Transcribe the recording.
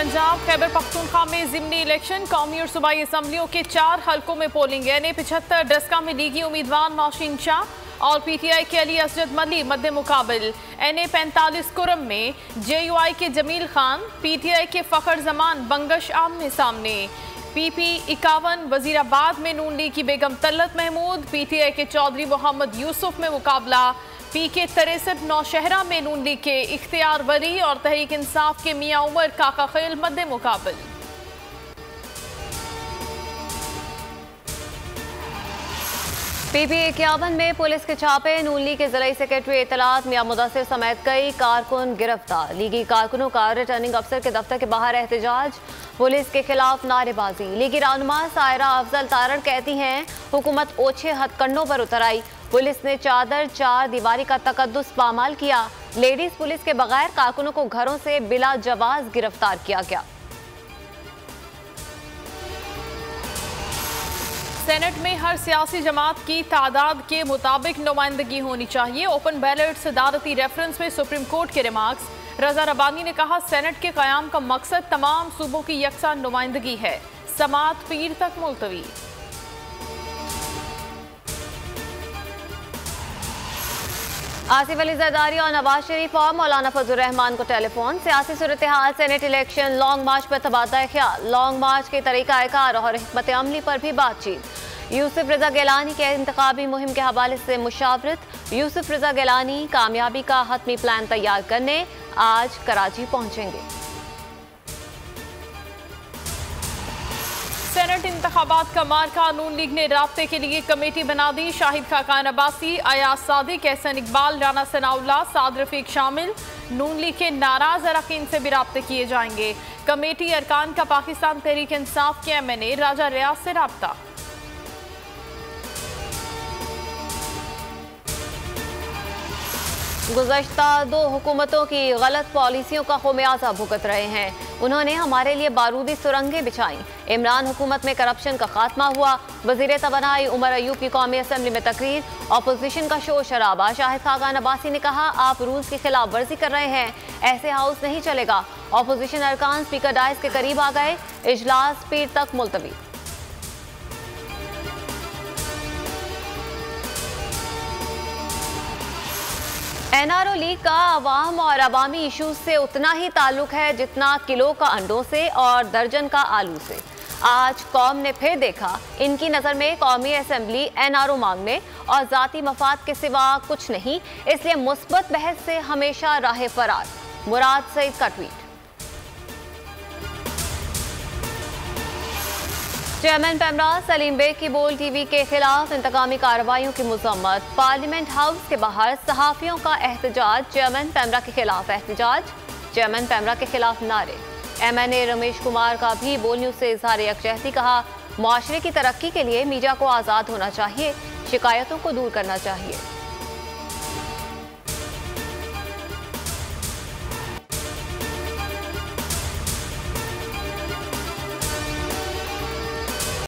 पंजाब खैबर पख्तूनख्वा में ज़िमनी इलेक्शन, कौमी और सूबाई असम्बलियों के 4 हलकों में पोलिंग। NA 75 डस्का में लीगी उम्मीदवार नौशीन शाह और PTI के अली असजद मली मद्दे मुकाबिल। NA 45 कुरम में JUI के जमील खान, PTI के फ़खर जमान बंगश आमने सामने। PP 51 वजीराबाद में नून लीग की बेगम तल्लत महमूद, PTI के चौधरी मोहम्मद यूसुफ में मुकाबला। PK 63 नौशहरा में नून लीग के इख्तियार वली और तहरीक इंसाफ के मियां उमर काका खेल मद्दे मुकाबल। PP 51 में पुलिस के छापे, नून लीग के जिला सेक्रेटरी इत्तलात मियां मुदस्सिर समेत कई कारकुन गिरफ्तार। लीगी कारकुनों का रिटर्निंग अफसर के दफ्तर के बाहर एहतजाज, पुलिस के खिलाफ नारेबाजी। लीगी रहनुमा सायरा अफजल तारड़ कहती हैं हुकूमत ओछे हथकंडों पर उतर आई, पुलिस ने चादर चार दीवारी का तकद्दुस पामाल किया। लेडीज पुलिस के बगैर कारकुनों को घरों से बिला जवाज गिरफ्तार किया गया। सेनेट में हर सियासी जमात की तादाद के मुताबिक नुमाइंदगी होनी चाहिए। ओपन बैलेट सदारती रेफरेंस में सुप्रीम कोर्ट के रिमार्क्स। रजा रबानी ने कहा सेनेट के क़याम का मकसद तमाम सूबों की यकसा नुमाइंदगी है। समात पीर तक मुलतवी। आसिफ अली जरदारी और नवाज शरीफ और मौलाना फजल रहमान को टेलीफोन। सियासी सूरत हाल, सेनेट इलेक्शन, लॉन्ग मार्च पर तबादला ख्याल, लॉन्ग मार्च के तरीक़ाकार और हिकमत अमली पर भी बातचीत। यूसुफ रजा गिलानी के इंतखाबी मुहिम के हवाले से मुशावरत। यूसुफ रजा गिलानी कामयाबी का हतमी प्लान तैयार करने आज कराची पहुंचेंगे। सेनेट इंतखाबात का मार्का, नून लीग ने राब्ते के लिए कमेटी बना दी। शाहिद खाकान अब्बासी, अयाज सादिक, एहसन इकबाल, राना सनाउल्लाह, साद रफीक शामिल। नून लीग के नाराज अरकान से भी राब्ते किए जाएंगे। कमेटी अरकान का पाकिस्तान तहरीक इंसाफ के MNA राजा रियाज से राब्ता। गुज़श्ता 2 हुकूमतों की गलत पॉलिसियों का खुमियाजा भुगत रहे हैं। उन्होंने हमारे लिए बारूदी सुरंगें बिछाई। इमरान हुकूमत में करप्शन का खात्मा हुआ। वज़ीर तवानाई उमर अयूब की कौमी असम्बली में तकरीर। अपोजिशन का शोर शराबा। शाहिद खाकान अब्बासी ने कहा आप रूल्स की खिलाफ वर्जी कर रहे हैं, ऐसे हाउस नहीं चलेगा। अपोजिशन अरकान स्पीकर डायस के करीब आ गए। इजलास पीर तक मुलतवी। NRO लीग का अवाम और अवामी इशूज से उतना ही ताल्लुक है जितना किलो का अंडों से और दर्जन का आलू से। आज कौम ने फिर देखा इनकी नज़र में कौमी असम्बली NRO मांगने और ज़ाती मफाद के सिवा कुछ नहीं, इसलिए मुस्बत बहस से हमेशा राह फरार। मुराद सईद का ट्वीट। चेयरमैन पैमरा सलीम बेग की बोल TV के खिलाफ इंतकामी कार्रवाइयों की मजम्मत। पार्लियामेंट हाउस के बाहर सहाफ़ियों का एहतजाज। चेयरमैन पैमरा के खिलाफ एहतजाज, चेयरमैन पैमरा के खिलाफ नारे। MNA रमेश कुमार का भी बोल न्यूज़ से इजहार यकजहती, कहा मुआशरे की तरक्की के लिए मीडिया को आज़ाद होना चाहिए, शिकायतों को दूर करना चाहिए।